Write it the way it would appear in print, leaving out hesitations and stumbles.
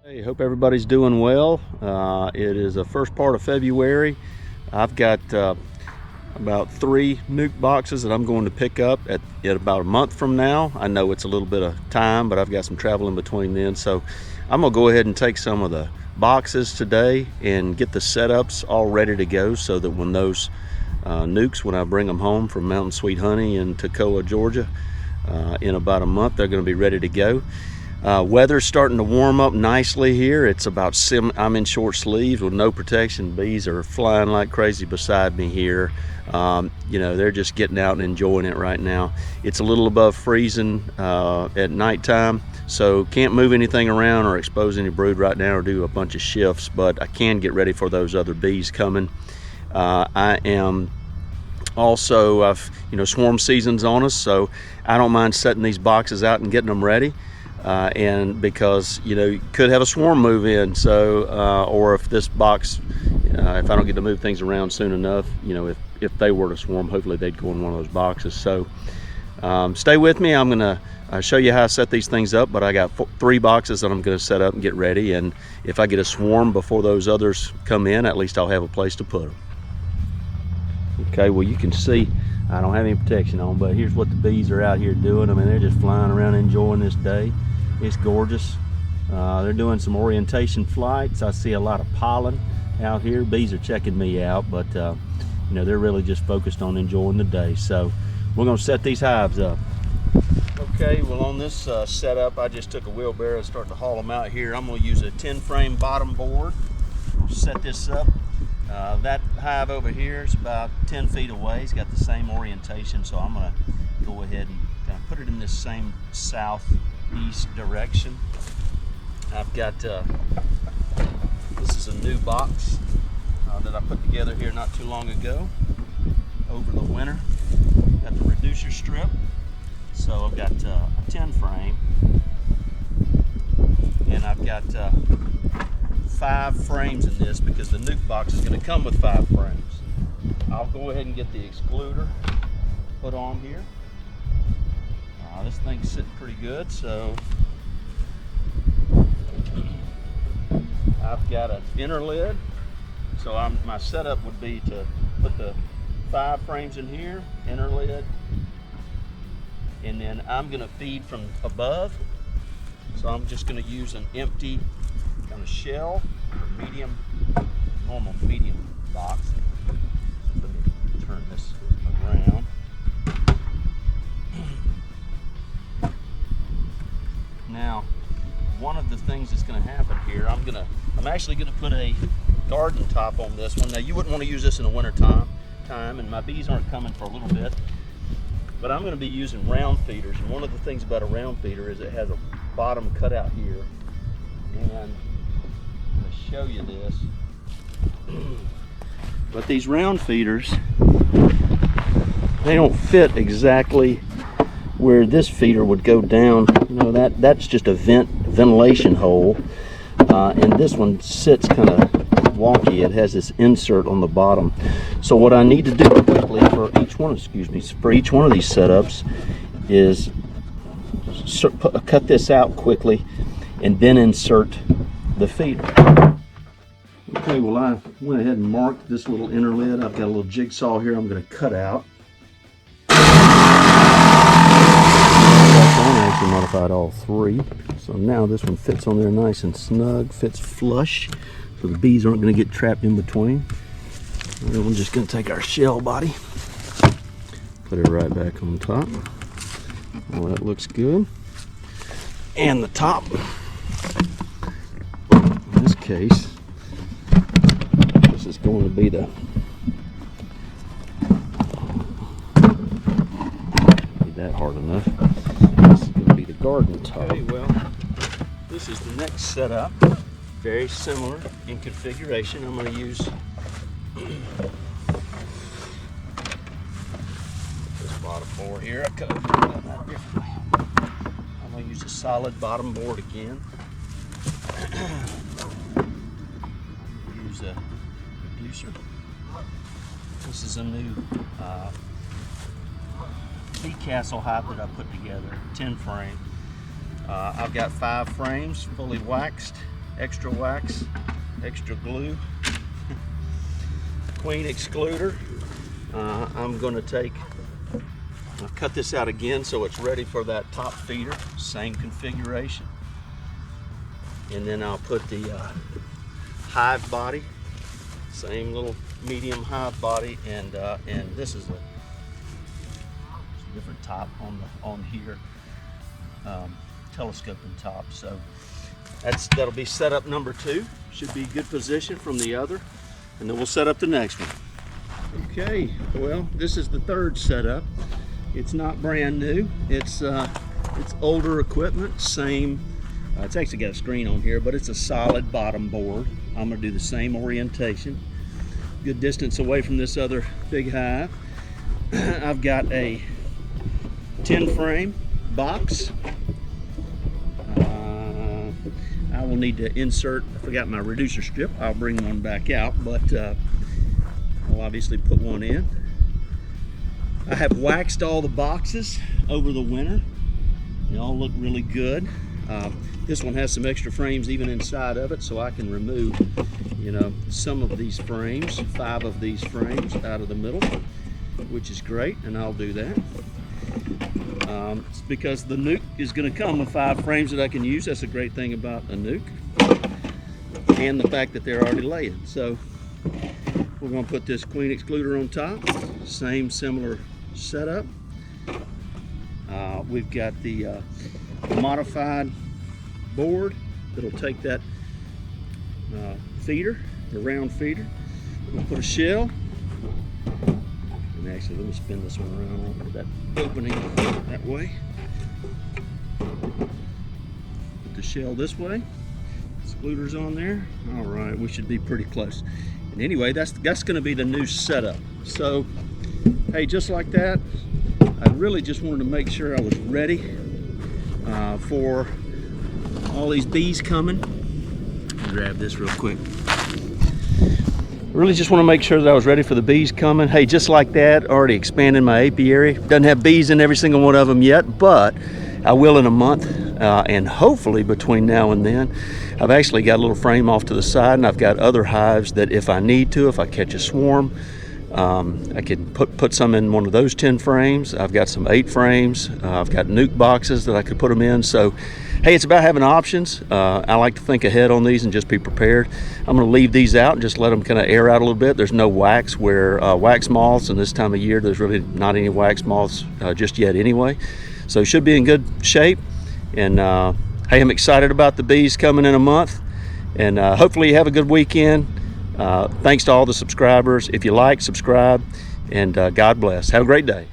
Hey, hope everybody's doing well. It is the first part of February. I've got about 3 nuke boxes that I'm going to pick up at about a month from now. I know it's a little bit of time, but I've got some travel in between then. So I'm gonna go ahead and take some of the boxes today and get the setups all ready to go so that when those nukes, when I bring them home from Mountain Sweet Honey in Toccoa, Georgia, in about a month, they're gonna be ready to go. Weather's starting to warm up nicely here. It's about I'm in short sleeves with no protection. Bees are flying like crazy beside me here. You know, they're just getting out and enjoying it right now. It's a little above freezing at nighttime, so can't move anything around or expose any brood right now or do a bunch of shifts, but I can get ready for those other bees coming. I am also, swarm season's on us, so I don't mind setting these boxes out and getting them ready. And because you could have a swarm move in, so or if this box, if I don't get to move things around soon enough, if they were to swarm, hopefully they'd go in one of those boxes. So stay with me. I'm gonna show you how I set these things up, but I got 3 boxes that I'm gonna set up and get ready, and if I get a swarm before those others come in, at least I'll have a place to put them. Okay, well, you can see I don't have any protection on, but here's what the bees are out here doing. I mean, they're just flying around enjoying this day. It's gorgeous. They're doing some orientation flights. I see a lot of pollen out here. Bees are checking me out, but they're really just focused on enjoying the day. So we're gonna set these hives up. Okay, well, on this setup, I just took a wheelbarrow and started to haul them out here. I'm gonna use a 10-frame bottom board. I'll set this up. That hive over here is about 10 feet away. It's got the same orientation, so I'm gonna go ahead and kind of put it in this same southeast direction. I've got, this is a new box that I put together here not too long ago over the winter. Got the reducer strip, so I've got a 10 frame, and I've got 5 frames in this because the nuke box is going to come with 5 frames. I'll go ahead and get the excluder put on here. This thing's sitting pretty good, so I've got an inner lid. So my setup would be to put the 5 frames in here, inner lid, and then I'm going to feed from above. So I'm just going to use an empty kind of shell, or normal medium box. Let me turn this around. Now, one of the things that's going to happen here, I'm actually going to put a garden top on this one. Now, you wouldn't want to use this in the winter time, and my bees aren't coming for a little bit, but I'm going to be using round feeders. And one of the things about a round feeder is it has a bottom cutout here, and I'm going to show you this. But these round feeders, they don't fit exactly where this feeder would go down. That's just a ventilation hole, and this one sits kind of wonky. It has this insert on the bottom. So what I need to do quickly for each one of these setups is cut this out quickly and then insert the feeder. Okay, well, I went ahead and marked this little inner lid. I've got a little jigsaw here I'm going to cut out. I actually modified all 3, so now this one fits on there nice and snug, fits flush, so the bees aren't going to get trapped in between. And then we're just going to take our shell body, put it right back on top. Well, that looks good. And the top, in this case, this is going to be that hard enough. This is going to be the garden top. Okay, well, this is the next setup. Very similar in configuration. I'm going to use this bottom board here. I could have done that differently. I'm going to use a solid bottom board again. Use a reducer. This is a new Sandcastles hive that I put together, 10 frame. I've got 5 frames fully waxed extra wax, extra glue, queen excluder. I'm going to I'll cut this out again so it's ready for that top feeder, same configuration. And then I'll put the hive body, same little medium hive body, and this is a different top on here, telescoping top. So that'll be setup number 2. Should be good position from the other, and then we'll set up the next one. Okay, well, this is the 3rd setup. It's not brand new. It's older equipment. Same. It's actually got a screen on here, but it's a solid bottom board. I'm gonna do the same orientation. Good distance away from this other big hive. I've got a 10 frame box. I will need to insert, I forgot my reducer strip. I'll bring one back out, but I'll obviously put one in. I have waxed all the boxes over the winter. They all look really good. This one has some extra frames even inside of it, so I can remove, some of these frames, 5 of these frames out of the middle, which is great, and I'll do that. It's because the nuc is going to come with 5 frames that I can use. That's a great thing about a nuc, and the fact that they're already laying. So we're going to put this queen excluder on top, same similar setup. We've got the modified board that'll take that feeder, the round feeder. We'll put a shell, and actually let me spin this one around with that opening that way. Put the shell this way, excluder's on there. All right, we should be pretty close. And anyway, that's going to be the new setup. So hey, just like that, I really just wanted to make sure I was ready for all these bees coming. I'll grab this real quick. Really just want to make sure that I was ready for the bees coming. Hey, just like that, already expanding my apiary. Doesn't have bees in every single one of them yet, but I will in a month, and hopefully between now and then. I've actually got a little frame off to the side, and I've got other hives that if I need to, if I catch a swarm, I can put some in one of those 10 frames. I've got some 8 frames. I've got nuc boxes that I could put them in. So hey, it's about having options. I like to think ahead on these and just be prepared. I'm going to leave these out and just let them kind of air out a little bit. There's no wax where wax moths, and this time of year there's really not any wax moths just yet anyway. So should be in good shape. And hey, I'm excited about the bees coming in a month, and hopefully you have a good weekend. Thanks to all the subscribers. If you like, subscribe, and God bless. Have a great day.